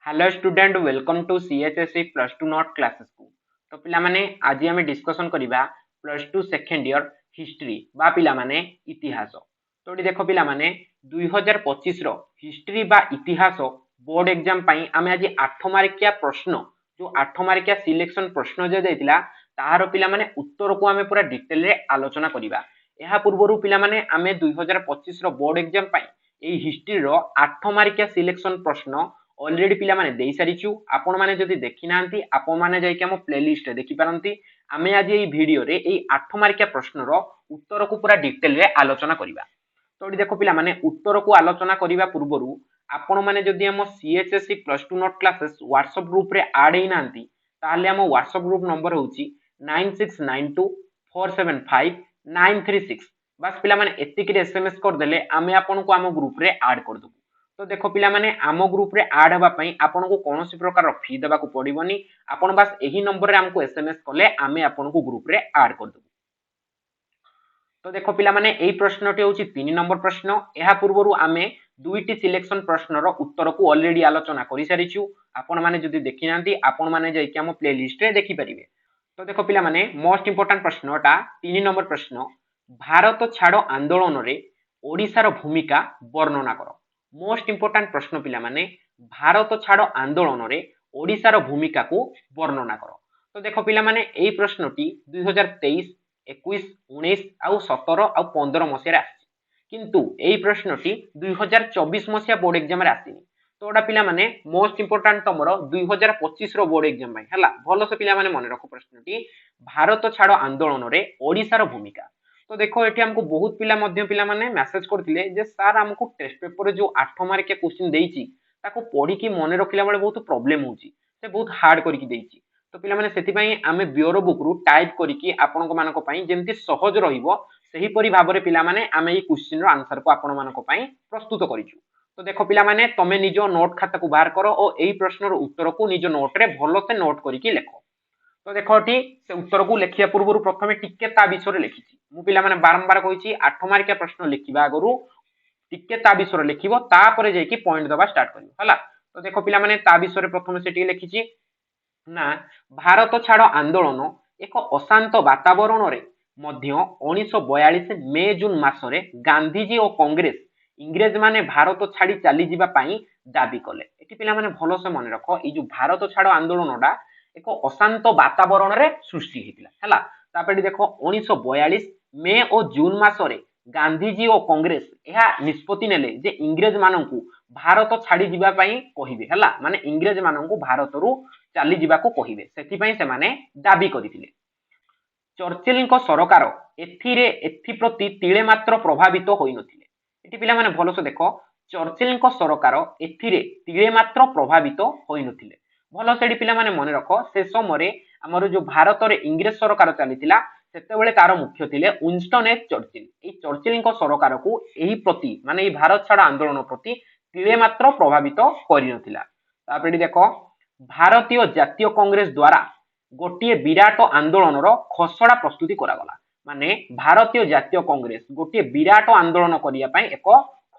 Hello student welcome to CHSE plus two note classes को। तो पिला माने आज आम डिस्कसन करिबा plus two second year history बा पिला माने इतिहास। तो ये देख पिला माने 2025 रो हिस्ट्री बा इतिहास बोर्ड एग्जाम पई आमे आज 8 मार्किया प्रश्न जो 8 मार्किया सिलेक्शन प्रश्न जे दैतिला ताहार पिला माने उत्तर को आमे पूरा डिटेल रे आलोचना करिबा। एहा पूर्वरु पिला माने आमे 2025 रो बोर्ड एग्जाम पई एई हिस्ट्री रो 8 मार्किया सिलेक्शन प्रश्न ऑलरेडी पिला माने देई सारिछु। आपण माने जदि देखि नांती आपण माने जाई कि हम प्लेलिस्ट देखि पारंती। आमे आज एई वीडियो रे एई 8 मार्किया प्रश्न रो उत्तर को पूरा डिटेल रे आलोचना करिबा। तो देखो पिला माने उत्तर को आलोचना करिबा पूर्वरु आपण माने जदि हम CHSC plus two note classes WhatsApp group रे ऐड हेई नांती ताले हम व्हाट्सएप ग्रुप नंबर होची 9692475936। बस पिला माने एतिक रे एसएमएस कर देले आमे आपण को हम ग्रुप रे ऐड कर दबु। तो देखो पिला माने आम ग्रुप रे ऐड हबा पई आपन को कोनोसी प्रकार फी देबा को पड़िबोनी। आपन बस एही नंबर रे हमको एसएमएस कले आमे आपन को ग्रुप रे ऐड कर दबु। तो देखो पिला माने एई प्रश्नटी होची 3 नंबर प्रश्न। एहा पूर्वरु आमे दुईटी सिलेक्शन प्रश्न रो उत्तर को ऑलरेडी आलोचना करि सारिछु। आपन माने जदि देखि नांती आपन माने जाई कि हम प्लेलिस्ट रे देखि परिबे। तो देखो पिला माने मोस्ट इंपोर्टेंट प्रश्नटा 3 नंबर प्रश्न, भारत छाड़ो आंदोलन रे ओडिसा रो भूमिका वर्णना करो। मोस्ट इंपोर्टेंट प्रश्न पिला माने भारत छाड़ो आंदोलन रे ओडिसा रो भूमिका को वर्णना करो। तो देखो पिला माने एई प्रश्नटी 2023 21 19 आउ 17 आउ 15 मसिया रे आसी, किंतु एई प्रश्नटी 2024 मसिया बोर्ड एग्जाम रे आसीनी। तो ओडा पिला माने मोस्ट इंपोर्टेंट तमरो 2025 रो बोर्ड एग्जाम भाई हला भलो से पिला माने मन रखो प्रश्नटी भारत छाड़ो आंदोलन रे ओडिसा रो भूमिका। तो देखो एठी हमको बहुत पिला मध्य पिला माने मेसेज करथिले जे सर हमको टेस्ट पेपर जो 8 मार्क के क्वेश्चन देइची ताको पढी की मन रखिला बेले बहुत प्रॉब्लम होची, से बहुत हार्ड करी की देइची। तो पिला माने सेति पई आमे ब्यूरो बुक रु टाइप करी की आपन को मानको पई जेंति सहज रहिबो सेही परि भाबरे पिला माने आमे ई क्वेश्चन रो आंसर को आपन मानको पई प्रस्तुत करिछु। तो देखो पिला माने तमे निजो नोट खाता को बाहर करो और एई प्रश्न रो उत्तर को निजो नोट रे भलो से नोट करी की लेखो। तो देखो एठी से उत्तर को लेखिया पूर्व प्रथमे टिके ता विषय लिखिछि। मु पिला माने बारंबार कहिछि 8 मार्किया प्रश्न लिखिबा आगरु टिके ता विषय लिखिबो तापरे जे कि पॉइंट दबा स्टार्ट करियो हला। तो देखो पिला माने ता विषय प्रथमे से टिके लिखिछि ना भारत छाड़ो आंदोलन एक अशांत वातावरण रे मध्य 1942 मे जून मासरे गांधीजी और कांग्रेस इंग्रेज माने भारत छाड़ी चली जिबा पई दाबी कले। एठी पिला माने भलो से मन रखो ई जो भारत छाड़ो आंदोलनडा एक अशांत वातावरण रे सृष्टि हेतिला हला। तापरे देखो 1942 मे और जून मासरे गांधीजी और कांग्रेस एहा निष्पत्ति नेले जे इंग्रेज माननकु भारत छाड़ी जिबा पई कहिबे हला, माने इंग्रेज माननकु भारत रु चली जिबा को कहिबे, सेति पई से माने दाबी करिथिले। चर्चिल को सरकार एथि प्रति तिले मात्र प्रभावित होई नथिले। एठी पिला माने भलो से देखो चर्चिल को सरकार एथिरे तिले मात्र प्रभावित होई नथिले। भलो से पिला माने मन रखो से समय हमर जो भारत रे इंग्रेज सरकार चलीथिला सेतेबेले तार मुख्य थिले विंस्टन एच चर्चिल। एई चर्चिल को सरकार को एही प्रति माने एई भारत छाड़ आंदोलन प्रति तिले मात्र प्रभावित करि नथिला। तापरे देखो भारतीय जातीय कांग्रेस द्वारा गोटे विराट आंदोलन रो खसड़ा प्रस्तुति करा गला। माने भारतीय जातीय कांग्रेस गोटे विराट आंदोलन करिया पई एक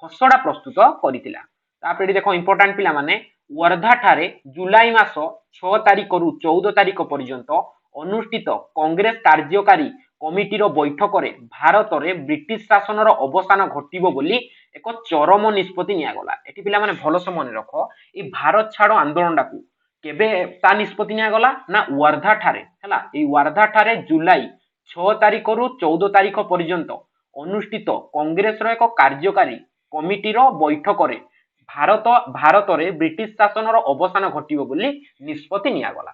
खसड़ा प्रस्तुत करितिला। तापरे देखो इंपोर्टेंट पिला माने वर्धा ठारे जुलाई मास 6 तारिख रु 14 तारिख पर्यंत अनुष्ठित कांग्रेस कार्यकारी कमिटी रो बैठक रे भारत रे ब्रिटिश शासन रो अवसान घटिबो बोली एक चरम निष्पत्ति निया गला। एठी पिला माने भलो से मन रखो ई भारत छाड़ो आंदोलन डाकू केबे ता निष्पत्ति निया गला ना वर्धा ठारे हला। ए वर्धा ठारे जुलाई 6 तारिख रु 14 तारिख पर्यंत अनुष्ठित कांग्रेस रो एक कार्यकारी कमिटी रो बैठक रे भारत रे ब्रिटिश शासन रो अवसान घटिबो बोली निष्पत्ति निया गला।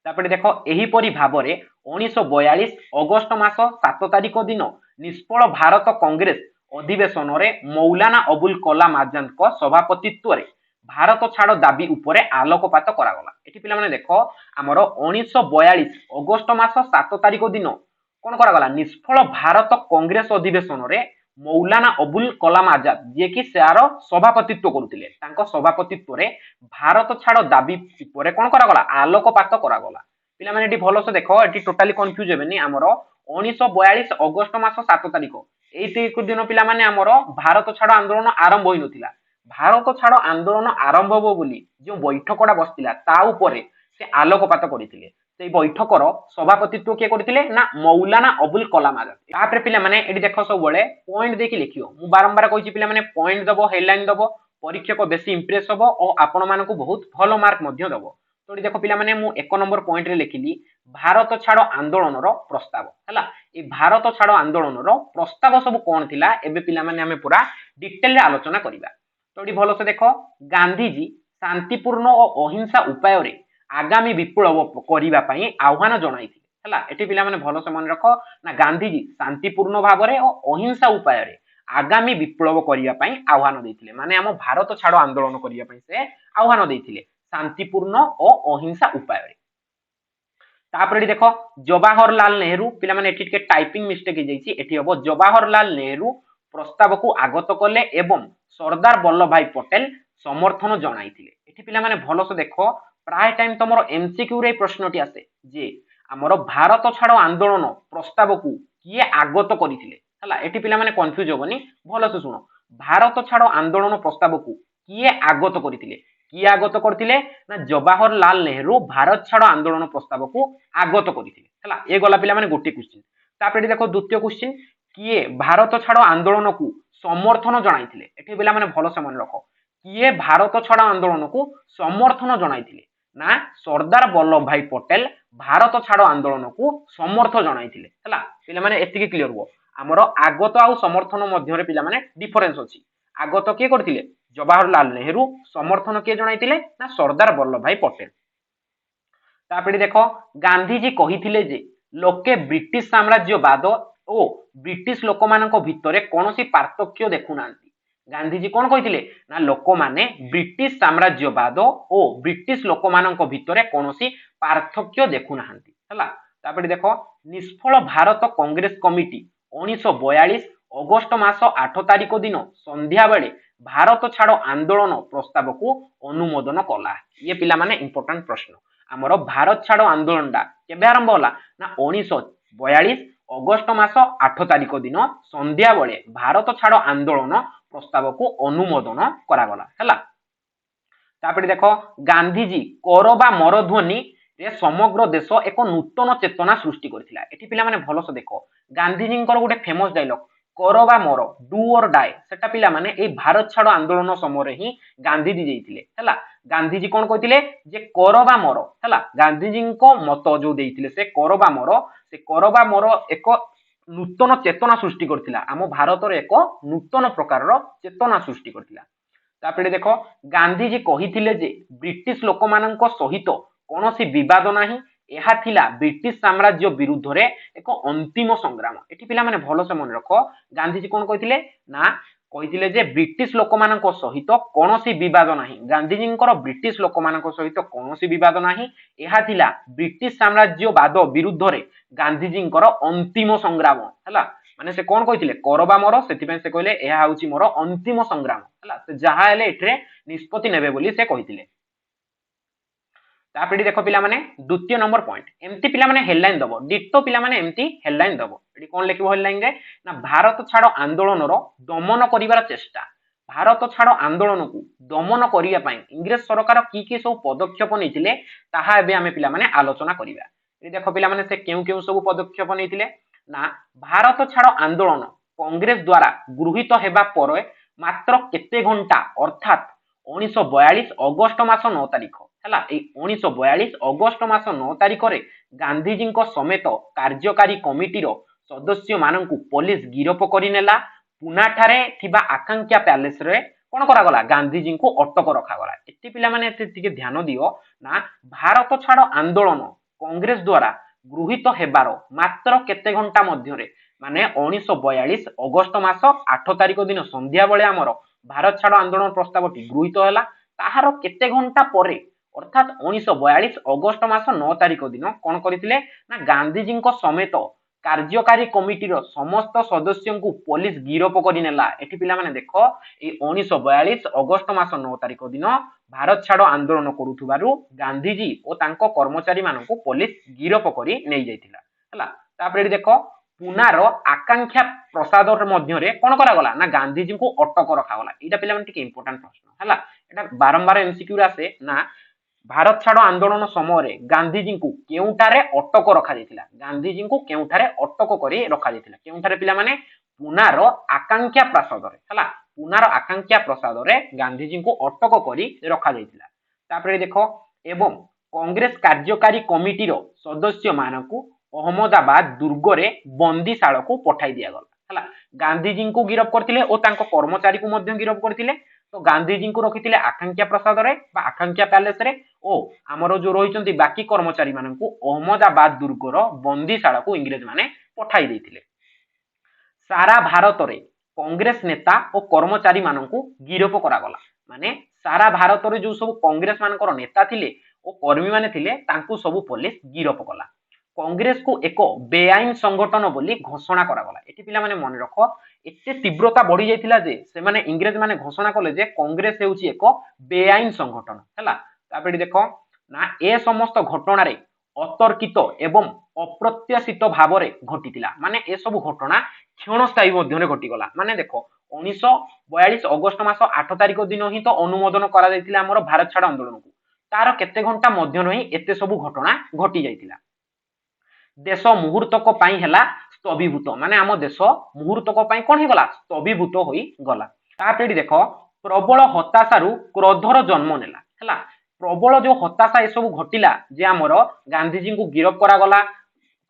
तापरे देखो एही परि भाबरे 1942 अगस्त मास 7 तारिख दिन निष्फल भारत कांग्रेस अधिवेशन रे मौलाना अबुल कलाम आजाद को सभापतित्व रे भारत छाड़ दाबी उपरे आलोकपात करा गला। एठी पिला माने देखो हमरो 1942 अगस्त मास 7 तारिख दिन कोन करा गला निष्फल भारत कांग्रेस अधिवेशन रे मौलाना अबुल कलाम आजाद जे कि सेआर सभापतित्व करुतिले तांको सभापतित्व रे भारत छाड़ दाबी उपरे कोन करा गला आलोकपात करा गला। पिला माने एठी भलो से देखो एठी टोटली कंफ्यूज हेबेनी। हमरो 1942 अगस्त मास 7 तारिख एई दिन पिला माने हमरो भारत छाड़ आंदोलन आरंभ होई नथिला, ଭାରତ ଛାଡ ଆନ୍ଦୋଳନ ଆରମ୍ଭ ହବ ବୋଲି ଯେଉଁ ବୈଠକଟା ବସିଥିଲା ତା ଉପରେ ସେ ଆଲୋକପାତ କରିଥିଲେ। ସେଇ ବୈଠକର ସଭାପତିତ୍ୱ କିଏ କରିଥିଲେ ନା ମୌଲାନା ଅବୁଲ କଲାମ ଆଜାଦ। ତାପରେ ପିଲାମାନେ ଏଠି ଦେଖ ସବୁବେଳେ ପଏଣ୍ଟ ଦେଇକି ଲେଖିବ। ମୁଁ ବାରମ୍ବାର କହିଛି ପିଲାମାନେ ପଏଣ୍ଟ ଦବ, ହେଡଲାଇନ ଦବ, ପରୀକ୍ଷକ ବେଶୀ ଇମ୍ପ୍ରେସ ହବ ଓ ଆପଣ ମାନଙ୍କୁ ବହୁତ ଭଲ ମାର୍କ ମଧ୍ୟ ଦବ। ତ ଏଠି ଦେଖ ପିଲାମାନେ ମୁଁ 1 ନମ୍ବର ପଏଣ୍ଟ ରେ ଲେଖିଲି ଭାରତ ଛାଡ ଆନ୍ଦୋଳନର ପ୍ରସ୍ତାବ ହେଲା। এই ଭାରତ ଛାଡ ଆନ୍ଦୋଳନର ପ୍ରସ୍ତାବ ସବୁ କଣ ଥିଲା ଏବେ ପିଲାମାନେ ଆମେ ପୁରା ଡିଟେଲରେ ଆଲୋଚନା କରିବା। ତ ଏଠି ଭଲସେ ଦେଖ ଗାନ୍ଧୀଜୀ ଶାନ୍ତିପୂର୍ଣ୍ଣ ଓ ଅହିଂସା ଉପାୟରେ ଆଗାମୀ ବିପ୍ଳବ କରିବା ପାଇଁ ଆହ୍ୱାନ ଜଣାଇଥିଲେ ହେଲା। ଏଠି ପିଲାମାନେ ଭଲସେ ମନେ ରଖ ନା ଗାନ୍ଧୀଜୀ ଶାନ୍ତିପୂର୍ଣ୍ଣ ଭାବରେ ଓ ଅହିଂସା ଉପାୟରେ ଆଗାମୀ ବିପ୍ଳବ କରିବା ପାଇଁ ଆହ୍ୱାନ ଦେଇଥିଲେ। ମାନେ ଆମ ଭାରତ ଛାଡ ଆନ୍ଦୋଳନ କରିବା ପାଇଁ ସେ ଆହ୍ୱାନ ଦେଇଥିଲେ ଶାନ୍ତିପୂର୍ଣ୍ଣ ଓ ଅହିଂସା ଉପାୟରେ। ତାପରେ ଏଠି ଦେଖ ଜବାହରଲାଲ ନେହେରୁ, ପିଲାମାନେ ଏଠି ଟିକେ ଟାଇପିଂ ମିଷ୍ଟେକ୍ ହେଇଯାଇଛି, ଏଠି ହବ ଜବାହରଲାଲ ନେହେରୁ ପ୍ରସ୍ତାବକୁ ଆଗତ କଲେ ଏବଂ ସର୍ଦ୍ଦାର ବଲ୍ଲଭ ଭାଇ ପଟେଲ ସମର୍ଥନ ଜଣାଇଥିଲେ। ଏଠି ପିଲାମାନେ ଭଲସେ ଦେଖ ପ୍ରାୟ ଟାଇମ ତମର ଏମସିକ୍ୟୁ ରେ ପ୍ରଶ୍ନଟି ଆସେ ଯେ ଆମର ଭାରତ ଛାଡ ଆନ୍ଦୋଳନ ପ୍ରସ୍ତାବକୁ କିଏ ଆଗତ କରିଥିଲେ ହେଲା। ଏଠି ପିଲାମାନେ କନଫ୍ୟୁଜ ହବନି, ଭଲସେ ଶୁଣ। ଭାରତ ଛାଡ ଆନ୍ଦୋଳନ ପ୍ରସ୍ତାବକୁ କିଏ ଆଗତ କରିଥିଲେ? କିଏ ଆଗତ କରିଥିଲେ ନା ଜବାହରଲାଲ ନେହେରୁ ଭାରତ ଛାଡ ଆନ୍ଦୋଳନ ପ୍ରସ୍ତାବକୁ ଆଗତ କରିଥିଲେ ହେଲା। ଏ ଗଲା ପିଲାମାନେ ଗୋଟିଏ କ୍ୱେଶ୍ଚିନ୍। ତାପରେ ଦେଖ ଦ୍ୱିତୀୟ କ୍ୱେଶ୍ଚିନ୍ କିଏ ଭାରତ ଛାଡ ଆନ୍ଦୋଳନକୁ ସମର୍ଥନ ଜଣାଇଥିଲେ? ଏଠି ପିଲାମାନେ ଭଲସେ ମନେ ରଖ କିଏ ଭାରତ ଛାଡ ଆନ୍ଦୋଳନକୁ ସମର୍ଥନ ଜଣାଇଥିଲେ ନା ସର୍ଦ୍ଦାର ବଲ୍ଲଭ ଭାଇ ପଟେଲ ଭାରତ ଛାଡ ଆନ୍ଦୋଳନକୁ ସମର୍ଥନ ଜଣାଇଥିଲେ ହେଲା। ପିଲାମାନେ ଏତିକି କ୍ଲିୟର ହୁଅ। ଆମର ଆଗତ ଆଉ ସମର୍ଥନ ମଧ୍ୟରେ ପିଲାମାନେ ଡିଫରେନ୍ସ ଅଛି। ଆଗତ କିଏ କରିଥିଲେ? ଜବାହରଲାଲ ନେହେରୁ। ସମର୍ଥନ କିଏ ଜଣାଇଥିଲେ ନା ସର୍ଦ୍ଦାର ବଲ୍ଲଭ ଭାଇ ପଟେଲ। ତାପରେ ଦେଖ ଗାନ୍ଧୀଜୀ କହିଥିଲେ ଯେ ଲୋକେ ବ୍ରିଟିଶ ସାମ୍ରାଜ୍ୟବାଦ ଓ ବ୍ରିଟିଶ ଲୋକମାନଙ୍କ ଭିତରେ କୌଣସି ପାର୍ଥକ୍ୟ ଦେଖୁନାହାନ୍ତି। ଗାନ୍ଧୀଜୀ କଣ କହିଥିଲେ ନା ଲୋକମାନେ ବ୍ରିଟିଶ ସାମ୍ରାଜ୍ୟବାଦ ଓ ବ୍ରିଟିଶ ଲୋକମାନଙ୍କ ଭିତରେ କୌଣସି ପାର୍ଥକ୍ୟ ଦେଖୁନାହାନ୍ତି ହେଲା। ତାପରେ ଦେଖ ନିଷ୍ଫଳ ଭାରତ କଂଗ୍ରେସ କମିଟି 1942 ଅଗଷ୍ଟ ମାସ 8 ତାରିଖ ଦିନ ସନ୍ଧ୍ୟା ବେଳେ ଭାରତ ଛାଡ ଆନ୍ଦୋଳନ ପ୍ରସ୍ତାବକୁ ଅନୁମୋଦନ କଲା। ଇଏ ପିଲାମାନେ ଇମ୍ପୋର୍ଟାଣ୍ଟ ପ୍ରଶ୍ନ। ଆମର ଭାରତ ଛାଡ ଆନ୍ଦୋଳନଟା କେବେ ଆରମ୍ଭ ହେଲା ନା 1942 ଅଗଷ୍ଟ ମାସ 8 ତାରିଖ ଦିନ ସନ୍ଧ୍ୟା ବେଳେ ଭାରତ ଛାଡ ଆନ୍ଦୋଳନ ପ୍ରସ୍ତାବକୁ ଅନୁମୋଦନ କରାଗଲା ହେଲା। ତାପରେ ଦେଖ ଗାନ୍ଧୀଜୀ କର ବା ମର ଧ୍ୱନି ରେ ସମଗ୍ର ଦେଶ ଏକ ନୂତନ ଚେତନା ସୃଷ୍ଟି କରିଥିଲା। ଏଠି ପିଲାମାନେ ଭଲସେ ଦେଖ ଗାନ୍ଧୀଜୀଙ୍କର ଗୋଟେ ଫେମସ ଡାଇଲଗ କର ବା ମର ଡୁ ଅର ଡାଏ, ସେଟା ପିଲାମାନେ ଏଇ ଭାରତ ଛାଡ ଆନ୍ଦୋଳନ ସମୟରେ ହିଁ ଗାନ୍ଧୀଜୀ ଦେଇଥିଲେ ହେଲା। ଗାନ୍ଧୀଜୀ କଣ କହିଥିଲେ ଯେ କର ବା ମର ହେଲା। ଗାନ୍ଧୀଜୀଙ୍କ ମତ ଯୋଉ ଦେଇଥିଲେ ସେ କର ବା ମର ଏକ ନୂତନ ଚେତନା ସୃଷ୍ଟି କରିଥିଲା। ଆମ ଭାରତରେ ଏକ ନୂତନ ପ୍ରକାରର ଚେତନା ସୃଷ୍ଟି କରିଥିଲା। ତାପରେ ଦେଖ ଗାନ୍ଧୀଜୀ କହିଥିଲେ ଯେ ବ୍ରିଟିଶ ଲୋକମାନଙ୍କ ସହିତ କୌଣସି ବିବାଦ ନାହିଁ, ଏହା ଥିଲା ବ୍ରିଟିଶ ସାମ୍ରାଜ୍ୟ ବିରୁଦ୍ଧରେ ଏକ ଅନ୍ତିମ ସଂଗ୍ରାମ। ଏଠି ପିଲାମାନେ ଭଲସେ ମନେ ରଖ ଗାନ୍ଧୀଜୀ କଣ କହିଥିଲେ ନା କହିଥିଲେ ଯେ ବ୍ରିଟିଶ ଲୋକମାନଙ୍କ ସହିତ କୌଣସି ବିବାଦ ନାହିଁ। ଗାନ୍ଧୀଜୀଙ୍କର ବ୍ରିଟିଶ ଲୋକମାନଙ୍କ ସହିତ କୌଣସି ବିବାଦ ନାହିଁ, ଏହା ଥିଲା ବ୍ରିଟିଶ ସାମ୍ରାଜ୍ୟବାଦ ବିରୁଦ୍ଧରେ ଗାନ୍ଧୀଜୀଙ୍କର ଅନ୍ତିମ ସଂଗ୍ରାମ ହେଲା। ମାନେ ସେ କଣ କହିଥିଲେ କର ବା ମର, ସେଥିପାଇଁ ସେ କହିଲେ ଏହା ହେଉଛି ମୋର ଅନ୍ତିମ ସଂଗ୍ରାମ ହେଲା। ସେ ଯାହା ହେଲେ ଏଥିରେ ନିଷ୍ପତ୍ତି ନେବେ ବୋଲି ସେ କହିଥିଲେ। ତାପରେ ଦେଖ ପିଲାମାନେ ଦ୍ୱିତୀୟ ନମ୍ବର ପଏଣ୍ଟ ଏମିତି ପିଲାମାନେ ହେଡଲାଇନ ଦବ ଡିଟୋ ପିଲାମାନେ ଏମିତି ହେଡଲାଇନ ଦବ। ଏଠି କଣ ଲେଖିବ ହେଡଲାଇନ ରେ ନା ଭାରତ ଛାଡ ଆନ୍ଦୋଳନର ଦମନ କରିବାର ଚେଷ୍ଟା। ଭାରତ ଛାଡ ଆନ୍ଦୋଳନକୁ ଦମନ କରିବା ପାଇଁ ଇଂରେଜ ସରକାର କି ସବୁ ପଦକ୍ଷେପ ନେଇଥିଲେ ତାହା ଏବେ ଆମେ ପିଲାମାନେ ଆଲୋଚନା କରିବା। ଏଠି ଦେଖ ପିଲାମାନେ ସେ କେଉଁ ସବୁ ପଦକ୍ଷେପ ନେଇଥିଲେ ନା ଭାରତ ଛାଡ ଆନ୍ଦୋଳନ କଂଗ୍ରେସ ଦ୍ୱାରା ଗୃହୀତ ହେବା ପରେ ମାତ୍ର କେତେ ଘଣ୍ଟା ଅର୍ଥାତ 1942 ଅଗଷ୍ଟ ମାସ 9 ତାରିଖ ହେଲା। ଏଇ 1942 ଅଗଷ୍ଟ ମାସ 9 ତାରିଖରେ ଗାନ୍ଧୀଜୀଙ୍କ ସମେତ କାର୍ଯ୍ୟକାରୀ କମିଟିର ସଦସ୍ୟ ମାନଙ୍କୁ ପୋଲିସ ଗିରଫ କରିନେଲା। ପୁନାଠାରେ ଥିବା ଆକାଂକ୍ଷା ପ୍ୟାଲେସରେ କଣ କରାଗଲା ଗାନ୍ଧୀଜୀଙ୍କୁ ଅଟକ ରଖାଗଲା। ଏଠି ପିଲାମାନେ ଟିକେ ଧ୍ୟାନ ଦିଅ ନା ଭାରତ ଛାଡ ଆନ୍ଦୋଳନ କଂଗ୍ରେସ ଦ୍ୱାରା ଗୃହୀତ ହେବାର ମାତ୍ର କେତେ ଘଣ୍ଟା ମଧ୍ୟରେ ମାନେ 1942 ଅଗଷ୍ଟ ମାସ 8 ତାରିଖ ଦିନ ସନ୍ଧ୍ୟା ବେଳେ ଆମର ଭାରତ ଛାଡ ଆନ୍ଦୋଳନ ପ୍ରସ୍ତାବଟି ଗୃହୀତ ହେଲା। ତାହାର କେତେ ଘଣ୍ଟା ପରେ ଅର୍ଥାତ 1942 ଅଗଷ୍ଟ ମାସ 9 ତାରିଖ ଦିନ କଣ କରିଥିଲେ ନା ଗାନ୍ଧୀଜୀଙ୍କ ସମେତ କାର୍ଯ୍ୟକାରୀ କମିଟିର ସମସ୍ତ ସଦସ୍ୟଙ୍କୁ ପୋଲିସ ଗିରଫ କରିନେଲା। ଏଠି ପିଲାମାନେ ଦେଖ ଏଇ 1942 ଅଗଷ୍ଟ ମାସ 9 ତାରିଖ ଦିନ ଭାରତ ଛାଡ ଆନ୍ଦୋଳନ କରୁଥିବାରୁ ଗାନ୍ଧୀଜୀ ଓ ତାଙ୍କ କର୍ମଚାରୀ ମାନଙ୍କୁ ପୋଲିସ ଗିରଫ କରି ନେଇ ଯାଇଥିଲା ହେଲା। ତାପରେ ଏଠି ଦେଖ पुनार आकांक्षा प्रसाद मध्य कौन करागला ना गांधीजी को अटक रखागला। यहाँ पे इंपोर्टाट प्रश्न है बारंबार एमसीक्यू आसे ना भारत छाड़ आंदोलन समय गांधीजी को केउठारे अटक रखा गांधीजी को केउठारे अटक कर रखा केउठारे पिला माने पुनार आकांक्षा प्रसाद है पुनार आकांक्षा प्रसाद गांधीजी को अटक कर रखा तापर देख एवं कांग्रेस कार्यकारी कमिटी सदस्य मानकु अहमदाबाद दुर्गरे बंदीशाला को पठाई दिगला गांधीजी को गिरफ करते और कर्मचारी को गिरफ करते तो गांधीजी को रखी आकांक्षा प्रसाद आकांक्षा पैलेस रे ओ आमर जो रही बाकी कर्मचारी मानकु अहमदाबाद दुर्गर बंदीशाला को इंग्रेज माने पठाई देथिले। सारा भारत रे कांग्रेस नेता और कर्मचारी मानकु गिरफ करागला माने सारा भारत रे जो सब कांग्रेस मानकर नेता थिले और कर्मी माने थिले तांकु सब पुलिस गिरफ कला। कांग्रेस को एक बेआईन संगठन बोली घोषणा करागला। एठी पिला माने मन रख एते तीव्रता बढ़ी जाइतिला जे से माने इंग्रेज माने घोषणा कले जे कांग्रेस हेउची एक बेआईन संगठन हैला। तापर देखो ना ए समस्त घटना रे अतर्कित एवं अप्रत्याशित भाव रे घटितिला माने ए सब घटना क्षणस्थायी मध्यने घटिगला माने देखो 1942 अगस्त मास 8 तारिख दिन ही तो अनुमोदन करा जाइतिला हमर भारत छाड़ आंदोलन को तार केते घंटा मध्यने ही एते सब घटना घटी जाइतिला। देश मुहूर्तक पाई हेला स्तभीभूत माने आम देश मुहूर्तक पाई कोन हे गला स्तभीभूत होई गला। तापेडी देखो प्रबल हताशारू क्रोधर जन्म नेला हैला प्रबल जो हताशा ए सब घटिला जे हमर गांधीजी को गिरफ करा गला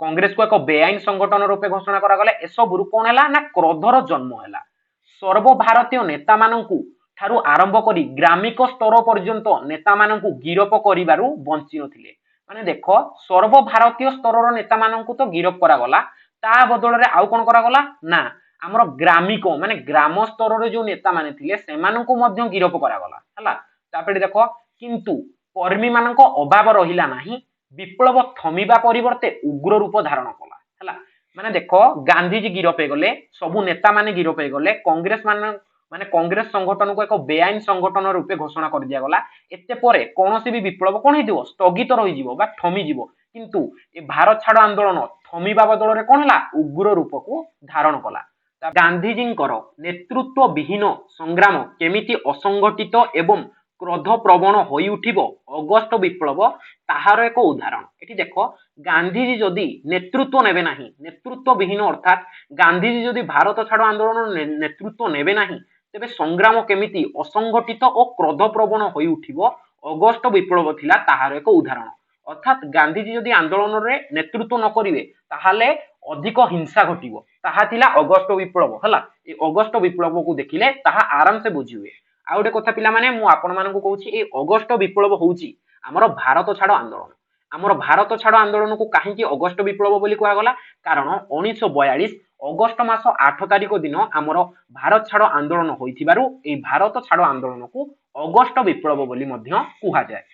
कांग्रेस को एक बेआईन संगठन रूपे घोषणा करा गला ए सब कौन है ना क्रोधर जन्म है। सर्वभारतीय नेता मानकु ठारू आरंभ करी ग्रामिक स्तर पर्यंत नेता मानकु गिरफ करिबारु बंची नथिले माने देखो सर्वभारतीय स्तर नेता मानकु तो गिरफ करा गला ता बदल रे आउ कोन करा गला ना हमर ग्रामिक माने ग्राम स्तर रे जो नेता माने थिले से मानकु मध्य गिरफ करा गला हला। तापर देखो किंतु कर्मी मानक अभाव रहिला नाही विप्लव थमिबा परिवर्ते उग्र रूप धारण कला हला माने देखो गांधीजी गिरफ हे गले सबु नेता माने गिरफ हे गले कांग्रेस माने कांग्रेस संगठन को एक बेआईन संगठन रूपे घोषणा कर दिया गला एते परे कोनोसी भी विप्लव कोन हेदिवो स्थगित रहि जिवो बा थमी जिवो किंतु ए भारत छाड़ आंदोलन थमिबा बदल रे कोन हला उग्र रूप को धारण कला। गांधीजींकर नेतृत्व विहीन संग्राम केमिति असंगठित एवं क्रोध प्रवण होई उठिबो अगस्त विप्लव ताहार एक उदाहरण। एठी देखो गांधीजी जदि नेतृत्व नेबे नाही नेतृत्व विहीन अर्थात गांधीजी जदि भारत छाड़ आंदोलन नेतृत्व नेबे नाही तेबे संग्राम केमिति असंगठित और क्रोध प्रवण होई उठिबो अगस्त विप्लव थिला ताहार एक उदाहरण। अर्थात गांधीजी जदि आंदोलन रे नेतृत्व न करिवे ताहाले अधिक हिंसा घटिबो ताहा थिला अगस्त विप्लव हला। ए अगस्त विप्लव को देखिले ताहा आराम से बुझिवे। आ गोटे कथा पिला माने मु आपण मानकु कहूची ए अगस्त विप्लव होउची हमर भारत छाड़ आंदोलन। हमर भारत छाड़ आंदोलन को काहेकि अगस्त विप्लव बोली कहा गला कारण 1942 अगस्त मास 8 तारिख दिन हमर भारत छाड़ आंदोलन होइथिबारु ए भारत छाड़ आंदोलन को अगस्त विप्लव बोली मध्य कुहा जाय।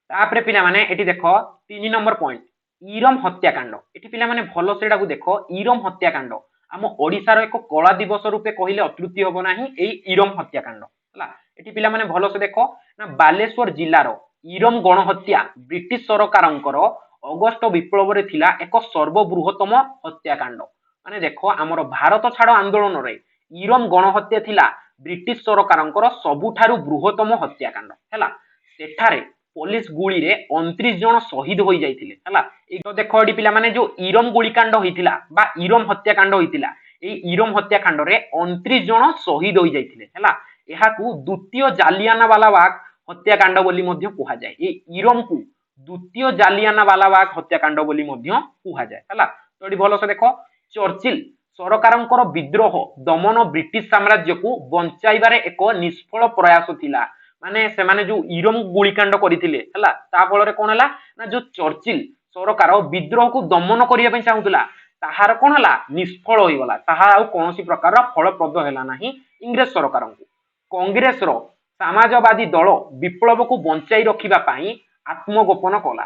तापरे पिला माने एठी देखो 3 नंबर पॉइंट इरम हत्याकांड। एठी पिला माने भलो सेडा को देखो इरम हत्याकांड आम ओडिसा रो एक कला दिवस रूपे कहिले अत्रुति होबो नाही ए इरम हत्याकांड हला। एठी पिला माने भलो से देखो ना बालेश्वर जिल्ला रो इरम गणहत्या ब्रिटिश सरकारंकर अगस्त विप्लव रे थिला एक सर्वबृहत्तम हत्याकांड माने देखो हमर भारत छाड़ आंदोलन रे इरम गणहत्या थिला ब्रिटिश सरकारंकर सबुठारु बृहत्तम हत्याकांड हला। सेठारे पुलिस गुली रे 29 जन शहीद होई जाइथिले हला। तो देखो एडी पिला माने जो इरम गुलीकांड होइथिला बा इरम हत्याकांड होइथिला ए इरम हत्याकांड रे 29 जन शहीद होई जाइथिले हला। एहाकू द्वितीय जालियानवाला बाग हत्याकांड बोली मध्य कुहा जाय। ए इरम को द्वितीय जालियानवाला बाग हत्याकांड बोली मध्य कुहा जाय हला। तो एडी भलो से देखो चर्चिल सरकारंकर विद्रोह दमन ब्रिटिश साम्राज्य को बंचाइबारे एक निष्फल प्रयास थिला माने से माने जो इरम गुलीकांड करिथिले हला ता फल रे कोन हला ना जो चर्चिल सरकार विद्रोह को दमन करिया पई चाहुतला ताहार कोन हला निष्फल होई गला ताहा आ कोनोसी प्रकार फलप्रद हैला नाही इंग्रेज सरकार को। कांग्रेस रो समाजवादी दल विप्लव को बंचाई रखिबा पाई आत्मगोपन कला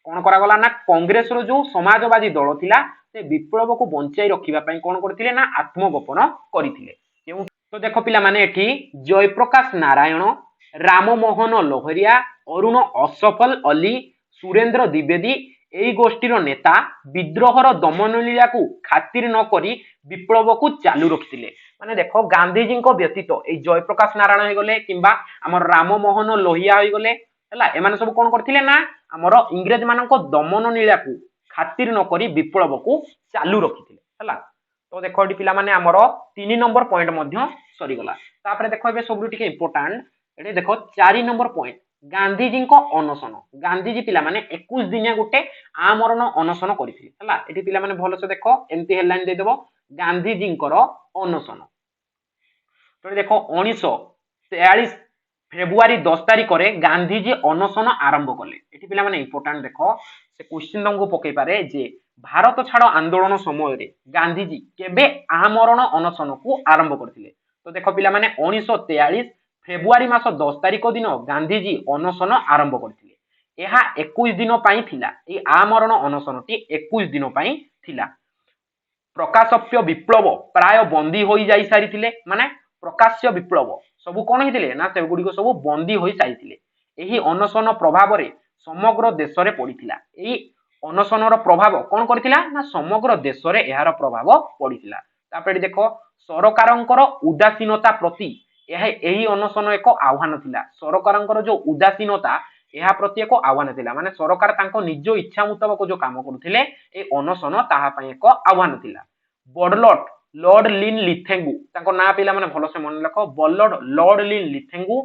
कोन करा गला ना कांग्रेस रो जो समाजवादी दल थिला से विप्लव को बंचाई रखिबा पाई कोन करथिले ना आत्मगोपन करिथिले। तो देखो पिला माने एठी जयप्रकाश नारायण राममोहन लोहरिया अरुण असफल अली सुरेंद्र द्विवेदी এই গোষ্ঠীর নেতা বিদ্ରୋହର ଦମନ ଲୀଳାକୁ ଖାତିର ନ କରି ବିପ୍ଳବକୁ ଚାଲୁ ରଖିଥିଲେ। ମାନେ ଦେଖ ଗାନ୍ଧୀଜୀଙ୍କ ବ୍ୟତୀତ ଏଇ ଜୟପ୍ରକାଶ ନାରାୟଣ ହେଇଗଲେ କିମ୍ବା ଆମର ରାମମୋହନ ଲୋହିଆ ହେଇଗଲେ ହେଲା, ଏମାନେ ସବୁ କଣ କରିଥିଲେ ନା ଆମର ଇଂରେଜ ମାନଙ୍କ ଦମନ ଲୀଳାକୁ ଖାତିର ନ କରି ବିପ୍ଳବକୁ ଚାଲୁ ରଖିଥିଲେ ହେଲା। ତ ଦେଖ ଏଠି ପିଲାମାନେ ଆମର 3 ନମ୍ବର ପଏଣ୍ଟ ମଧ୍ୟ ସରିଗଲା। ତାପରେ ଦେଖ ଏବେ ସବୁଠୁ ଟିକେ ଇମ୍ପୋର୍ଟାଣ୍ଟ ଏଠି ଦେଖ 4 ନମ୍ବର ପଏଣ୍ଟ ଗାନ୍ଧୀଜୀଙ୍କ ଅନଶନ। ଗାନ୍ଧୀଜୀ ପିଲାମାନେ 21 ଦିନିଆ ଗୋଟେ ଆମରଣ ଅନଶନ କରିଥିଲେ ହେଲା। ଏଠି ପିଲାମାନେ ଭଲସେ ଦେଖ ଏମିତି ହେଡଲାଇନ ଦେଇଦେବ ଗାନ୍ଧୀଜୀଙ୍କର ଅନଶନ। ତ ଦେଖ 1943 ଫେବୃଆରୀ 10 ତାରିଖରେ ଗାନ୍ଧୀଜୀ ଅନଶନ ଆରମ୍ଭ କଲେ। ଏଠି ପିଲାମାନେ ଇମ୍ପୋର୍ଟାଣ୍ଟ ଦେଖ ସେ କ୍ୱେଶ୍ଚିନ ତମକୁ ପକେଇ ପାରେ ଯେ ଭାରତ ଛାଡ ଆନ୍ଦୋଳନ ସମୟରେ ଗାନ୍ଧୀଜୀ କେବେ ଆମରଣ ଅନଶନକୁ ଆରମ୍ଭ କରିଥିଲେ। ତ ଦେଖ ପିଲାମାନେ 1943 ଫେବୃଆରୀ ମାସ 10 ତାରିଖ ଦିନ ଗାନ୍ଧୀଜୀ ଅନଶନ ଆରମ୍ଭ କରିଥିଲେ। ଏହା 21 ଦିନ ପାଇଁ ଥିଲା। এই ଆମରଣ ଅନଶନଟି 21 ଦିନ ପାଇଁ ଥିଲା। ପ୍ରକାଶପ୍ୟ ବିପ୍ଳବ ପ୍ରାୟ ବନ୍ଦୀ ହୋଇ ଯାଇ ସାରିଥିଲେ। ମାନେ ପ୍ରକାଶ୍ୟ ବିପ୍ଳବ ସବୁ କଣ ହେଇଥିଲେ ନା ସେଗୁଡିକ ସବୁ ବନ୍ଦୀ ହୋଇ ସାରିଥିଲେ। ଏହି ଅନଶନ ପ୍ରଭାବରେ ସମଗ୍ର ଦେଶରେ ପଡିଥିଲା। ଏହି ଅନଶନର ପ୍ରଭାବ କଣ କରିଥିଲା ନା ସମଗ୍ର ଦେଶରେ ଏହାର ପ୍ରଭାବ ପଡିଥିଲା। ତାପରେ ଦେଖ ସରକାରଙ୍କର ଉଦାସୀନତା ପ୍ରତି ଏହି ଅନଶନ ଏକ ଆହ୍ୱାନ ଥିଲା। ସରକାରଙ୍କର ଯୋଉ ଉଦାସୀନତା ଏହା ପ୍ରତି ଏକ ଆହ୍ୱାନ ଥିଲା। ମାନେ ସରକାର ତାଙ୍କ ନିଜ ଇଚ୍ଛା ମୁତାବକ ଯୋଉ କାମ କରୁଥିଲେ এই ଅନଶନ ତାହା ପାଇଁ ଏକ ଆହ୍ୱାନ ଥିଲା। ବଡଲଟ ଲର୍ଡ ଲିନ୍ ଲିଥେଙ୍ଗୁ ତାଙ୍କ ନାଁ ପିଲାମାନେ ଭଲସେ ମନେ ରଖ ଲର୍ଡ ଲିନ୍ ଲିଥେଙ୍ଗୁ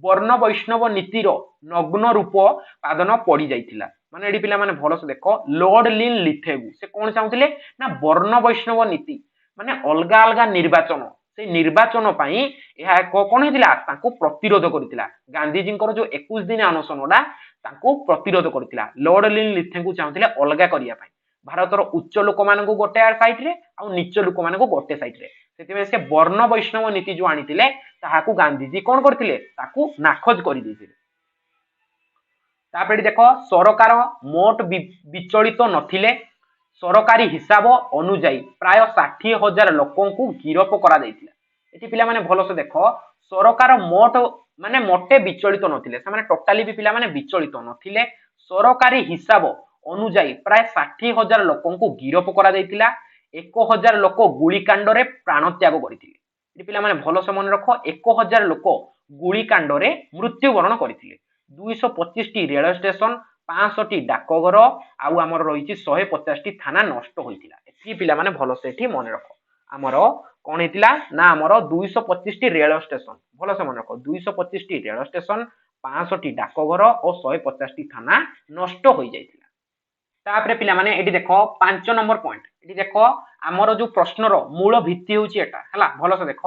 ବର୍ଣ୍ଣ ବୈଷ୍ଣବ ନୀତିର ନଗ୍ନ ରୂପ ପାଦନ ପଡି ଯାଇଥିଲା। ମାନେ ଏଠି ପିଲାମାନେ ଭଲସେ ଦେଖ ଲର୍ଡ ଲିନ୍ ଲିଥେଙ୍ଗୁ ସେ କଣ ଚାହୁଁଥିଲେ ନା ବର୍ଣ୍ଣ ବୈଷ୍ଣବ ନୀତି ମାନେ ଅଲଗା ଅଲଗା ନିର୍ବାଚନ সেই ନିର୍ବାଚନ ପାଇଁ ଏହା ଏକ କଣ ହେଇଥିଲା ତାଙ୍କୁ ପ୍ରତିରୋଧ କରିଥିଲା। ଗାନ୍ଧୀଜୀଙ୍କର ଯୋଉ 21 ଦିନ ଅନଶନଟା ତାଙ୍କୁ ପ୍ରତିରୋଧ କରିଥିଲା। ଲର୍ଡ ଲିନ୍ ଲିଥେଙ୍ଗୁ ଚାହୁଁଥିଲେ ଅଲଗା କରିବା ପାଇଁ ଭାରତର ଉଚ୍ଚ ଲୋକମାନଙ୍କୁ ଗୋଟେ ସାଇଡରେ ଆଉ ନିଚ ଲୋକମାନଙ୍କୁ ଗୋଟେ ସାଇଡରେ। ସେଥିପାଇଁ ସେ ବର୍ଣ୍ଣ ବୈଷ୍ଣବ ନୀତି ଯୋଉ ଆଣିଥିଲେ ତାହାକୁ ଗାନ୍ଧୀଜୀ କଣ କରିଥିଲେ ତାକୁ ନାକଚ କରିଦେଇଥିଲେ। ତାପରେ ଦେଖ ସରକାର ମୋଟ ବିଚଳିତ ନଥିଲେ। ସରକାରୀ ହିସାବ ଅନୁଯାୟୀ ପ୍ରାୟ 60,000 ଲୋକଙ୍କୁ ଗିରଫ କରାଯାଇଥିଲା। ଏଠି ପିଲାମାନେ ଭଲସେ ଦେଖ ସରକାର ମୋଟ ମାନେ ମୋଟେ ବିଚଳିତ ନଥିଲେ। ସେମାନେ ଟୋଟାଲି ବି ପିଲାମାନେ ବିଚଳିତ ନଥିଲେ। ସରକାରୀ ହିସାବ ଅନୁଯାୟୀ ପ୍ରାୟ 60,000 ଲୋକଙ୍କୁ ଗିରଫ କରାଯାଇଥିଲା। 1,000 ଲୋକ ଗୁଳିକାଣ୍ଡରେ ପ୍ରାଣ ତ୍ୟାଗ କରିଥିଲେ। ଏଠି ପିଲାମାନେ ଭଲସେ ମନେ ରଖ 1,000 ଲୋକ ଗୁଳିକାଣ୍ଡରେ ମୃତ୍ୟୁବରଣ କରିଥିଲେ। 225ଟି ରେଳ ଷ୍ଟେସନ 500ଟି ଡାକଘର ଆଉ ଆମର ରହିଛି 150ଟି ଥାନା ନଷ୍ଟ ହୋଇଥିଲା। ଏଠି ପିଲାମାନେ ଭଲସେ ଏଠି ମନେ ରଖ ଆମର କଣ ହେଇଥିଲା ନା ଆମର 225ଟି ରେଳ ଷ୍ଟେସନ ଭଲସେ ମନେ ରଖ 225ଟି ରେଳ ଷ୍ଟେସନ 500ଟି ଡାକଘର ଓ 150ଟି ଥାନା ନଷ୍ଟ ହୋଇଯାଇଥିଲା। ତାପରେ ପିଲାମାନେ ଏଠି ଦେଖ 5 ନମ୍ବର ପଏଣ୍ଟ ଏଠି ଦେଖ ଆମର ଯୋଉ ପ୍ରଶ୍ନର ମୂଳ ଭିତ୍ତି ହେଉଛି ଏଟା ହେଲା। ଭଲସେ ଦେଖ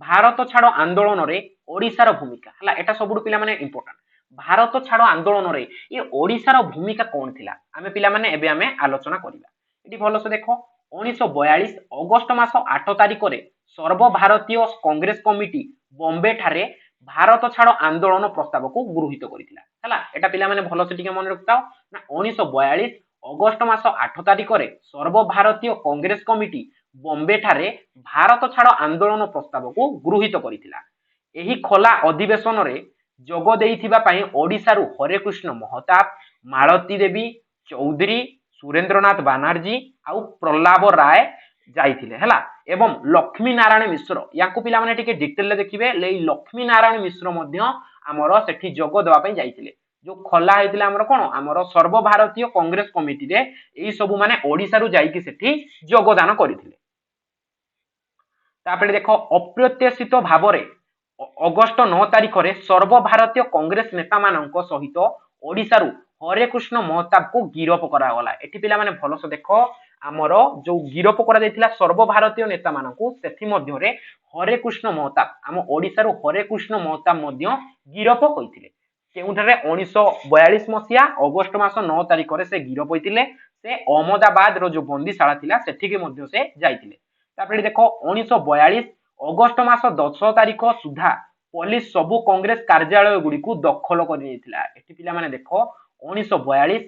ଭାରତ ଛାଡ ଆନ୍ଦୋଳନରେ ଓଡିଶାର ଭୂମିକା ହେଲା। ଏଟା ସବୁଠୁ ପିଲାମାନେ ଇମ୍ପୋର୍ଟାଣ୍ଟ। ଭାରତ ଛାଡ ଆନ୍ଦୋଳନରେ ଏ ଓଡିଶାର ଭୂମିକା କଣ ଥିଲା ଆମେ ପିଲାମାନେ ଏବେ ଆମେ ଆଲୋଚନା କରିବା। ଏଠି ଭଲସେ ଦେଖ 1942 ଅଗଷ୍ଟ ମାସ 8 ତାରିଖରେ ସର୍ବଭାରତୀୟ କଂଗ୍ରେସ କମିଟି ବମ୍ବେ ଠାରେ ଭାରତ ଛାଡ ଆନ୍ଦୋଳନ ପ୍ରସ୍ତାବକୁ ଗୃହୀତ କରିଥିଲା ହେଲା। ଏଟା ପିଲାମାନେ ଭଲସେ ଟିକେ ମନେ ରଖିଥାଅ ନା 1942 ଅଗଷ୍ଟ ମାସ 8 ତାରିଖରେ ସର୍ବଭାରତୀୟ କଂଗ୍ରେସ କମିଟି ବମ୍ବେ ଠାରେ ଭାରତ ଛାଡ ଆନ୍ଦୋଳନ ପ୍ରସ୍ତାବକୁ ଗୃହୀତ କରିଥିଲା। ଏହି ଖୋଲା ଅଧିବେଶନରେ ଯୋଗ ଦେଇଥିବା ପାଇଁ ଓଡିଶାରୁ ହରେକୃଷ୍ଣ ମହତାବ ମାଳତୀ ଦେବୀ ଚୌଧୁରୀ ସୁରେନ୍ଦ୍ରନାଥ ବାନାର୍ଜୀ ଆଉ ପ୍ରହ୍ଲାଦ ରାୟ ଯାଇଥିଲେ ହେଲା। ଏବଂ ଲକ୍ଷ୍ମୀ ନାରାୟଣ ମିଶ୍ର ୟାଙ୍କୁ ପିଲାମାନେ ଟିକେ ଡିଟେଲରେ ଦେଖିବେ। ଏଇ ଲକ୍ଷ୍ମୀ ନାରାୟଣ ମିଶ୍ର ମଧ୍ୟ ଆମର ସେଠି ଯୋଗ ଦେବା ପାଇଁ ଯାଇଥିଲେ। ଯୋଉ ଖୋଲା ହେଇଥିଲା ଆମର କଣ ଆମର ସର୍ବଭାରତୀୟ କଂଗ୍ରେସ କମିଟିରେ ଏଇ ସବୁ ମାନେ ଓଡିଶାରୁ ଯାଇକି ସେଠି ଯୋଗଦାନ କରିଥିଲେ। ତାପରେ ଦେଖ ଅପ୍ରତ୍ୟାଶିତ ଭାବରେ ଅଗଷ୍ଟ 9 ତାରିଖରେ ସର୍ବଭାରତୀୟ କଂଗ୍ରେସ ନେତା ମାନଙ୍କ ସହିତ ଓଡିଶାରୁ ହରେକୃଷ୍ଣ ମହତାବକୁ ଗିରଫ କରାଗଲା। ଏଠି ପିଲାମାନେ ଭଲସେ ଦେଖ ଆମର ଯୋଉ ଗିରଫ କରାଯାଇଥିଲା ସର୍ବଭାରତୀୟ ନେତା ମାନଙ୍କୁ ସେଥି ମଧ୍ୟରେ ହରେକୃଷ୍ଣ ମହତାବ ଆମ ଓଡିଶାରୁ ହରେକୃଷ୍ଣ ମହତାବ ମଧ୍ୟ ଗିରଫ ହୋଇଥିଲେ। କେଉଁଠାରେ 1942 ମସିହା ଅଗଷ୍ଟ ମାସ 9 ତାରିଖରେ ସେ ଗିରଫ ହୋଇଥିଲେ। ସେ ଅହମ୍ମଦାବାଦର ଯୋଉ ବନ୍ଦୀଶାଳା ଥିଲା ସେଠିକି ମଧ୍ୟ ସେ ଯାଇଥିଲେ। ତାପରେ ଦେଖ 1942 ଅଗଷ୍ଟ ମାସ 10 ତାରିଖ ସୁଦ୍ଧା ପୋଲିସ ସବୁ କଂଗ୍ରେସ କାର୍ଯ୍ୟାଳୟ ଗୁଡିକୁ ଦଖଲ କରି ନେଇଥିଲା। ଏଠି ପିଲାମାନେ ଦେଖ 1942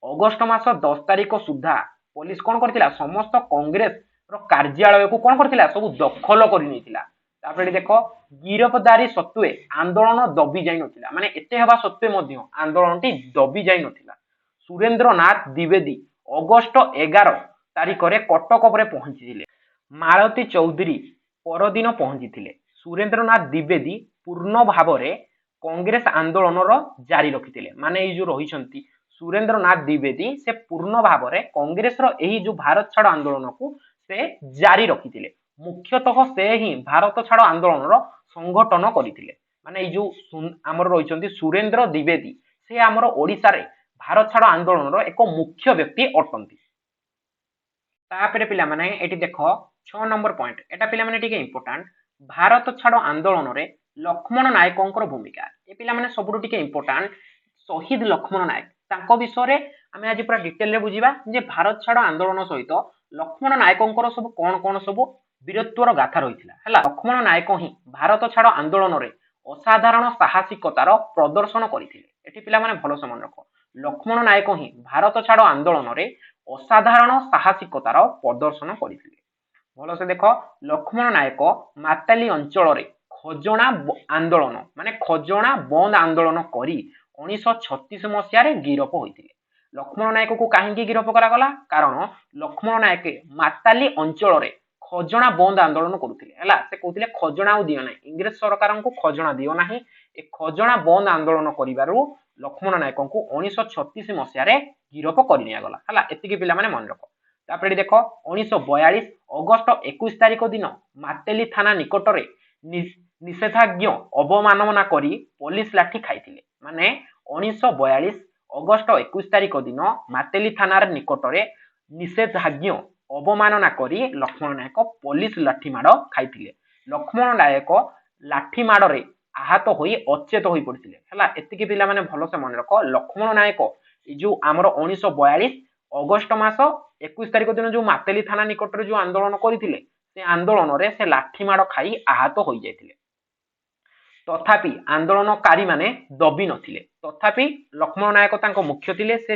ଅଗଷ୍ଟ ମାସ 10 ତାରିଖ ସୁଦ୍ଧା ପୋଲିସ କଣ କରିଥିଲା ସମସ୍ତ କଂଗ୍ରେସ ର କାର୍ଯ୍ୟାଳୟକୁ କଣ କରିଥିଲା ସବୁ ଦଖଲ କରି ନେଇଥିଲା। ତାପରେ ଦେଖ ଗିରଫଦାରୀ ସତ୍ତ୍ୱେ ଆନ୍ଦୋଳନ ଦବି ଯାଇ ନଥିଲା। ମାନେ ଏତେ ହେବା ସତ୍ତ୍ୱେ ମଧ୍ୟ ଆନ୍ଦୋଳନଟି ଦବି ଯାଇ ନଥିଲା। ସୁରେନ୍ଦ୍ରନାଥ ଦ୍ୱିବେଦୀ ଅଗଷ୍ଟ 11 ତାରିଖରେ କଟକରେ ପହଞ୍ଚିଥିଲେ। ମାଳତୀ ଚୌଧୁରୀ ପରଦିନ ପହଞ୍ଚିଥିଲେ। ସୁରେନ୍ଦ୍ରନାଥ ଦ୍ୱିବେଦୀ ପୂର୍ଣ୍ଣ ଭାବରେ କଂଗ୍ରେସ ଆନ୍ଦୋଳନର ଜାରି ରଖିଥିଲେ। ମାନେ ଏଇ ଯୋଉ ରହିଛନ୍ତି ସୁରେନ୍ଦ୍ରନାଥ ଦ୍ୱିବେଦୀ ସେ ପୂର୍ଣ୍ଣ ଭାବରେ କଂଗ୍ରେସର ଏହି ଯୋଉ ଭାରତ ଛାଡ଼ ଆନ୍ଦୋଳନକୁ ସେ ଜାରି ରଖିଥିଲେ। ମୁଖ୍ୟତଃ ସେ ହିଁ ଭାରତ ଛାଡ଼ ଆନ୍ଦୋଳନର ସଂଗଠନ କରିଥିଲେ। ମାନେ ଏଇ ଯୋଉ ଆମର ରହିଛନ୍ତି ସୁରେନ୍ଦ୍ର ଦ୍ୱିବେଦୀ ସେ ଆମର ଓଡ଼ିଶାରେ ଭାରତ ଛାଡ଼ ଆନ୍ଦୋଳନର ଏକ ମୁଖ୍ୟ ବ୍ୟକ୍ତି ଅଟନ୍ତି। ତାପରେ ପିଲାମାନେ ଏଠି ଦେଖ 6 ନମ୍ବର ପଏଣ୍ଟ এটা ପିଲାମାନେ ଟିକେ ଇମ୍ପୋର୍ଟାଣ୍ଟ ଭାରତ ଛାଡ଼ ଆନ୍ଦୋଳନରେ ଲକ୍ଷ୍ମଣ ନାୟକଙ୍କର ଭୂମିକା। ଏ ପିଲାମାନେ ସବୁଠୁ ଟିକେ ଇମ୍ପୋର୍ଟାଣ୍ଟ ଶହୀଦ ଲକ୍ଷ୍ମଣ ନାୟକ ତାଙ୍କ ବିଷୟରେ ଆମେ ଆଜି ପୁରା ଡିଟେଲରେ ବୁଝିବା ଯେ ଭାରତ ଛାଡ଼ ଆନ୍ଦୋଳନ ସହିତ ଲକ୍ଷ୍ମଣ ନାୟକଙ୍କର ସବୁ କଣ ସବୁ ବୀରତ୍ୱର ଗାଥା ରହିଥିଲା ହେଲା। ଲକ୍ଷ୍ମଣ ନାୟକ ହିଁ ଭାରତ ଛାଡ଼ ଆନ୍ଦୋଳନରେ ଅସାଧାରଣ ସାହସିକତାର ପ୍ରଦର୍ଶନ କରିଥିଲେ। ଏଠି ପିଲାମାନେ ଭଲସେ ମନେ ରଖ ଲକ୍ଷ୍ମଣ ନାୟକ ହିଁ ଭାରତ ଛାଡ଼ ଆନ୍ଦୋଳନରେ ଅସାଧାରଣ ସାହସିକତାର ପ୍ରଦର୍ଶନ କରିଥିଲେ। ଭଲସେ ଦେଖ ଲକ୍ଷ୍ମଣ ନାୟକ ମାତାଲି ଅଞ୍ଚଳରେ ଖଜଣା ଆନ୍ଦୋଳନ ମାନେ ଖଜଣା ବନ୍ଦ ଆନ୍ଦୋଳନ କରି 1936 ମସିହାରେ ଗିରଫ ହୋଇଥିଲେ। ଲକ୍ଷ୍ମଣ ନାୟକକୁ କାହିଁକି ଗିରଫ କରାଗଲା? କାରଣ ଲକ୍ଷ୍ମଣ ନାୟକ ମାତାଲି ଅଞ୍ଚଳରେ ଖଜଣା ବନ୍ଦ ଆନ୍ଦୋଳନ କରୁଥିଲେ ହେଲା। ସେ କହୁଥିଲେ ଖଜଣା ଆଉ ଦିଅ ନାହିଁ, ଇଂରେଜ ସରକାରଙ୍କୁ ଖଜଣା ଦିଅ ନାହିଁ। ଏ ଖଜଣା ବନ୍ଦ ଆନ୍ଦୋଳନ କରିବାରୁ ଲକ୍ଷ୍ମଣ ନାୟକଙ୍କୁ 1936 ମସିହାରେ ଗିରଫ କରି ନିଆଗଲା ହେଲା। ଏତିକି ପିଲାମାନେ ମନେ ରଖ। ତାପରେ ଦେଖ 1942 ଅଗଷ୍ଟ 21 ତାରିଖ ଦିନ ମାତେଲି ଥାନା ନିକଟରେ ନିଷେଧାଜ୍ଞ ଅବମାନନା କରି ପୋଲିସ ଲାଠି ଖାଇଥିଲେ। ମାନେ 1942 ଅଗଷ୍ଟ 21 ତାରିଖ ଦିନ ମାତେଲି ଥାନାର ନିକଟରେ ନିଷେଧାଜ୍ଞ ଅବମାନନା କରି ଲକ୍ଷ୍ମଣ ନାୟକ ପୋଲିସ ଲାଠି ମାଡ଼ ଖାଇଥିଲେ। ଲକ୍ଷ୍ମଣ ନାୟକ ଲାଠି ମାଡ଼ରେ ଆହତ ହୋଇ ଅଚେତ ହୋଇ ପଡ଼ିଥିଲେ ହେଲା। ଏତିକି ପିଲାମାନେ ଭଲସେ ମନେ ରଖ ଲକ୍ଷ୍ମଣ ନାୟକ ଏ ଯୋଉ ଆମର 1942 ଅଗଷ୍ଟ ମାସ 21 ତାରିଖ ଦିନ ଯୋଉ ମାତେଲି ଥାନା ନିକଟରେ ଯୋଉ ଆନ୍ଦୋଳନ କରିଥିଲେ ସେ ଆନ୍ଦୋଳନରେ ସେ ଲାଠି ମାଡ଼ ଖାଇ ଆହତ ହୋଇଯାଇଥିଲେ। ତଥାପି ଆନ୍ଦୋଳନକାରୀ ମାନେ ଦବି ନଥିଲେ। ତଥାପି ଲକ୍ଷ୍ମଣ ନାୟକ ତାଙ୍କ ମୁଖ୍ୟ ଥିଲେ। ସେ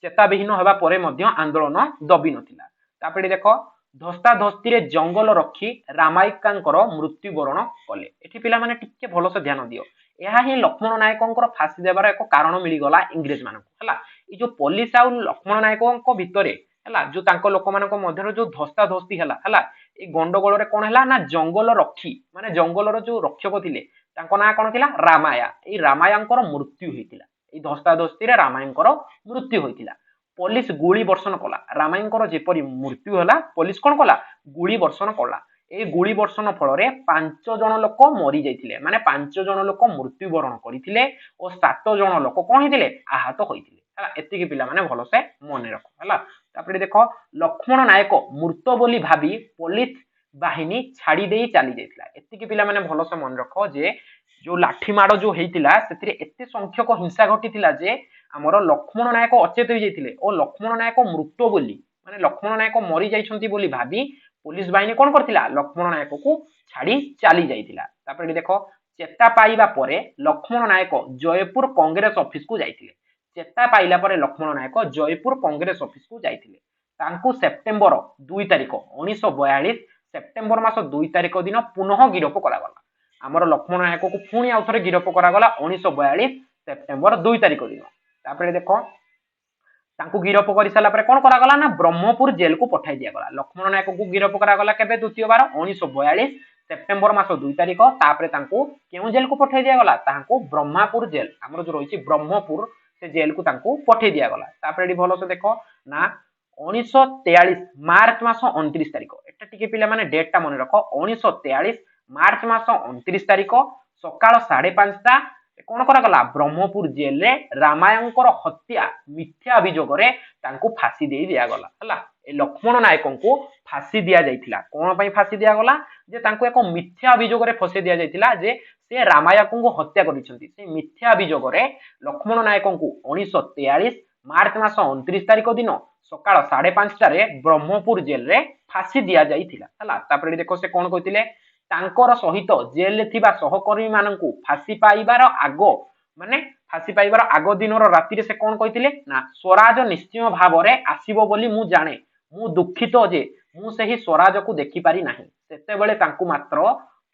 ଚେତାବିହୀନ ହେବା ପରେ ମଧ୍ୟ ଆନ୍ଦୋଳନ ଦବି ନଥିଲା। ତାପରେ ଦେଖ ଧସ୍ତାଧସ୍ତିରେ ଜଙ୍ଗଲ ରକ୍ଷୀ ରାମାୟିକାଙ୍କର ମୃତ୍ୟୁବରଣ କଲେ। ଏଠି ପିଲାମାନେ ଟିକେ ଭଲସେ ଧ୍ୟାନ ଦିଅ। ଏହା ହିଁ ଲକ୍ଷ୍ମଣ ନାୟକଙ୍କର ଫାଶୀ ଦେବାର ଏକ କାରଣ ମିଳିଗଲା ଇଂରେଜ ମାନଙ୍କୁ ହେଲା। ଏ ଯୋଉ ପୋଲିସ ଆଉ ଲକ୍ଷ୍ମଣ ନାୟକଙ୍କ ଭିତରେ ହେଲା ଯୋଉ ତାଙ୍କ ଲୋକମାନଙ୍କ ମଧ୍ୟରେ ଯୋଉ ଧସ୍ତାଧସ୍ତି ହେଲା ଏ ଗଣ୍ଡଗୋଳରେ କଣ ହେଲା ନା ଜଙ୍ଗଲ ରକ୍ଷୀ ମାନେ ଜଙ୍ଗଲର ଯୋଉ ରକ୍ଷକ ଥିଲେ ତାଙ୍କ ନାଁ କଣ ଥିଲା ରାମାୟା। ଏଇ ରାମାୟାଙ୍କର ମୃତ୍ୟୁ ହୋଇଥିଲା। ଏଇ ଧସ୍ତାଧସ୍ତିରେ ରାମାୟଙ୍କର ମୃତ୍ୟୁ ହୋଇଥିଲା। ପୋଲିସ ଗୁଳି ବର୍ଷଣ କଲା। ରାମାୟଙ୍କର ଯେପରି ମୃତ୍ୟୁ ହେଲା ପୋଲିସ କଣ କଲା ଗୁଳି ବର୍ଷଣ କଲା। এই গুଳି ବର୍ଷଣ ଫଳରେ 5 ଜଣ ଲୋକ ମରି ଯାଇଥିଲେ। ମାନେ 5 ଜଣ ଲୋକ ମୃତ୍ୟୁବରଣ କରିଥିଲେ ଓ 7 ଜଣ ଲୋକ କଣ ହେଇଥିଲେ ଆହତ ହୋଇଥିଲେ ହେଲା। ଏତିକି ପିଲାମାନେ ଭଲସେ ମନେ ରଖ ହେଲା। ତାପରେ ଦେଖ ଲକ୍ଷ୍ମଣ ନାୟକ ମୃତ ବୋଲି ଭାବି ପୋଲିସ ବାହିନୀ ଛାଡ଼ି ଦେଇ ଚାଲି ଯାଇଥିଲା। ଏତିକି ପିଲାମାନେ ଭଲସେ ମନେ ରଖ ଯେ ଯୋଉ ଲାଠି ମାଡ଼ ଯୋଉ ହେଇଥିଲା ସେଥିରେ ଏତେ ସଂଖ୍ୟକ ହିଂସା ଘଟିଥିଲା ଯେ ଆମର ଲକ୍ଷ୍ମଣ ନାୟକ ଅଚେତ ହୋଇ ଯାଇଥିଲେ ଓ ଲକ୍ଷ୍ମଣ ନାୟକ ମୃତ ବୋଲି ମାନେ ଲକ୍ଷ୍ମଣ ନାୟକ ମରି ଯାଇଛନ୍ତି ବୋଲି ଭାବି पुलिस बाहिनी कौन करथिला लक्ष्मण नायक को छाड़ी चली जाइथिला। तापर देखो चेता पाइबा परे लक्ष्मण नायक जयपुर कांग्रेस ऑफिस को जाइथिले। चेता पाइला परे लक्ष्मण नायक जयपुर कांग्रेस ऑफिस को जाइथिले। तांकु सेप्टेम्बर 2 तारिख 1942 सेप्टेम्बर मास 2 तारिख दिन पुनः गिरफ करागला। आमर लक्ष्मण नायक को पुणी आउ थरे गिरफ करागला 1942 सेप्टेम्बर 2 तारिख दिन। तापर देखो तांकु गिरफ कर सारा पर कौन करागला ना ब्रह्मपुर जेल को पठाई दिया गला। लक्ष्मण नायक को गिरफ करागला केबे द्वितीय बार 1942 सेप्टेम्बर मास 2 तारिख। तापर तांकु केउ जेल को पठाई दिया गला तांकु ब्रह्मपुर जेल हमर जो रहिछि ब्रह्मपुर से जेल को तांकु पठाई दिया गला। तापर एडी भलो से देखो ना 1943 मार्च मास 29 तारिख एटा टिके पिला माने डेट टा मन रखो 1943 मार्च मास 29 तारिख सकाळ 5:30 कौन करागला ब्रह्मपुर जेल रे रामायणकर हत्या मिथ्या अभियोग रे तांकु फांसी दे दिया गला हला। ए लक्ष्मण नायक को फांसी दिया जाइथिला। कोन पई फांसी दिया गला जे तांकु एक मिथ्या अभियोग रे फसे दिया जाइथिला जे से रामायण को हत्या करिसंती। से मिथ्या अभियोग रे लक्ष्मण नायक को 1943 मार्च मास 29 तारिख दिन सकाळ 5:30 रे ब्रह्मपुर जेल रे फांसी दिया जाइथिला हला। तापर देखो से कोन कहिथिले तांकर सहित जेल थिबा सहकर्मी माननकु फांसी पाइबार आगो माने फांसी पाइबार आगो दिनर राति से कौन कहिथिले ना स्वराज निश्चय भाव रे आसीबो बोली मु जाने मु दुखित जे मु सही स्वराज को देखि पारि नाही। सेते बेले तांकु मात्र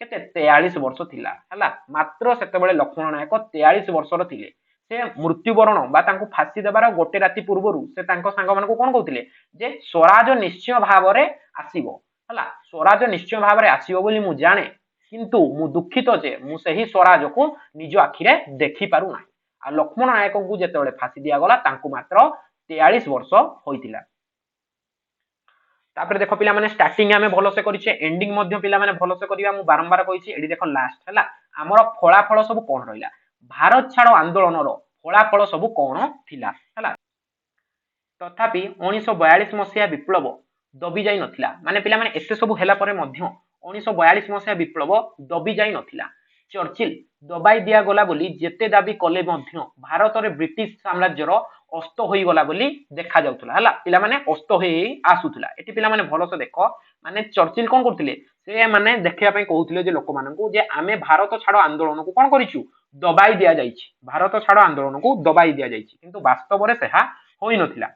केते 43 वर्ष थिला हला। मात्र सेते बेले लक्ष्मण नायक 43 वर्षर थिले। से मृत्युवरण बा तांको फांसी देबार गोटे राति पूर्व से तांको सांग मानकु कोन कहउतिले जे स्वराज निश्चय भाव रे आसीबो हला स्वराज निश्चय भाव रे आसीबो बोली मु जाने किंतु मु दुखित जे मु सही स्वराज को निज आखिरे देखि पारु नाही आ लक्ष्मण नायक को जेतेबेले फांसी दिया गला तांको मात्र 43 वर्ष होइतिला तापर देखो पिला माने स्टार्टिंग आमे भलो से करिचे एंडिंग मध्ये पिला माने भलो से करिवा मु बारंबार कहिछि एडी देखो लास्ट हला हमर फलाफल सब कोन रहिला भारत छाड़ो आंदोलन रो फलाफल सब कोन थिला हला तथापि 1942 मसिया विप्लव दबी जाई नथिला माने पिला माने एते सब हेला परे मध्ये 1942 मसिया विप्लव दबी जाई नथिला चर्चिल दबाई दिया गला बोली जेते दाबी कले मध्ये भारत रे ब्रिटिश साम्राज्य रो अस्त होई गला बोली देखा जाउतला हला पिला माने अस्त होई आसुतला एटी पिला माने भलो से देखो माने चर्चिल कोन करथिले से माने देखिया पई कहउथिले जे लोक माननकु जे आमे भारत छाड़ो आंदोलन को कोन करिछु दबाई दिया जाइछि भारत छाड़ो आंदोलन को दबाई दिया जाइछि किंतु वास्तव रे सेहा होई नथिला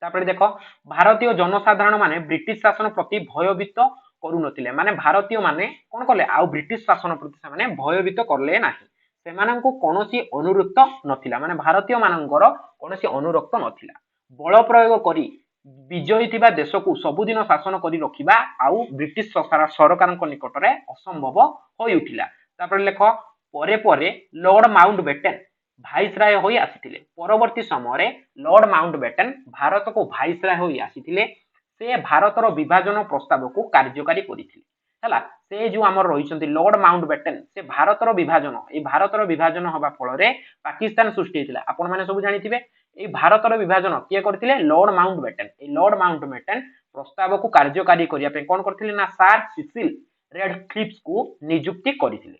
तापर देखो भारतीय जनसाधारण माने ब्रिटिश शासन प्रति भयभीत करू नथिले माने भारतीय माने कोन कले आ ब्रिटिश शासन प्रति माने भयभीत करले नाही सेमानंकु कोनोसी अनुरक्त नथिला माने भारतीय मानंकर कोनोसी अनुरक्त नथिला बल प्रयोग करी विजयी थिबा देश को सबुदिन शासन करी रखिबा आउ ब्रिटिश सरकार निकट रे असंभव होई उठिला तापर लेखो परे परे लॉर्ड माउंटबेटन भाइसराय होई आसीथिले परवर्ती समय रे लॉर्ड माउंटबेटन भारत को भाइसराय होई आसीथिले से भारत रो विभाजन प्रस्ताव को कार्यकारी करिथिले हला से जो हमर रहिसंती लॉर्ड माउंटबेटन से भारत रो विभाजन हबा फल रे पाकिस्तान सृष्टि हेतिला आपण माने सब जानिथिबे ए भारत रो विभाजन किए करथिले लॉर्ड माउंटबेटन ए लॉर्ड माउंटबेटन प्रस्ताव को कार्यकारी करिया पे कोन करथिले ना सर सिसिल रेडक्लिफ्स को नियुक्ति करिथिले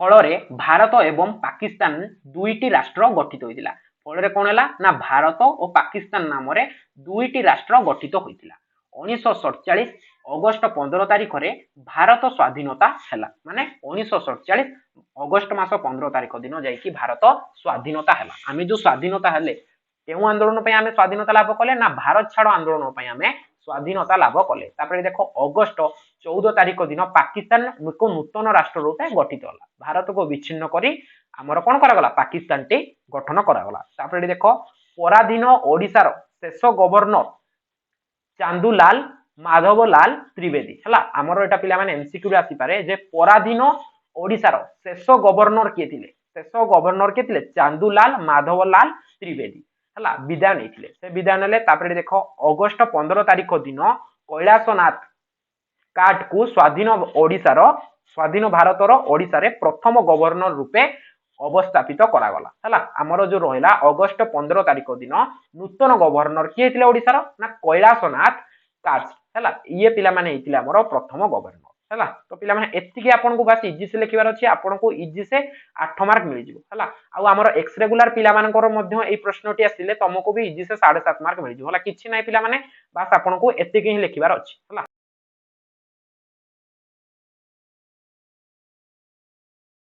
फल रे भारत एवं पाकिस्तान दुईटी राष्ट्र गठित होइतिला फल रे कोन हला ना भारत और पाकिस्तान नाम रे दुईटी राष्ट्र गठित होइतिला 1947 अगस्त 15 तारिख रे भारत स्वाधीनता हैला माने 1947 अगस्त मास 15 तारिख दिन जाई कि भारत स्वाधीनता हैला आमे जो स्वाधीनता हेले केउ आंदोलन पे आमे स्वाधीनता लाभ कले ना भारत छाड़ो आंदोलन पे आमे स्वाधीनता लाभ कले तापर देखो अगस्त 14 तारिख दिन पाकिस्तान को नूतन राष्ट्र रूपे गठित होला भारत को विच्छिन्न करी हमर कोन करा गला पाकिस्तान टी गठन करा गला तापर देखो पराधीन ओडिसा रो शेष गवर्नर चांदूलाल माधवलाल त्रिवेदी हला हमर एटा पिला माने एमसीक्यू आसी पारे जे पराधीन ओडिसा रो शेष गवर्नर के थिले चांदूलाल माधवलाल त्रिवेदी हला विदाय नेथिले से विदाय नेले तापर देखो अगस्त 15 तारिख दिन कैलाशनाथ काट को स्वाधीन भारत रो ओडिसा रे प्रथम गवर्नर रूपे अवस्थापित करा गला हला हमर जो रहिला अगस्त 15 तारिख दिन नूतन गवर्नर किए थिले ओडिसा रो ना कैलाशनाथ काट हला ये पिला माने हेतिले हमर प्रथम गवर्नर हला तो पिला माने एति के आपन को बास इजी से लिखिबार अछि आपन को इजी से 8 मार्क मिल जिवो हला आ हमर एक्स रेगुलर पिला मानकर मध्य ए प्रश्नटी आसिले तुमको भी इजी से 7.5 मार्क मिल जिवो हला किछि नै पिला माने बास आपन को एति के ही लिखिबार अछि हला।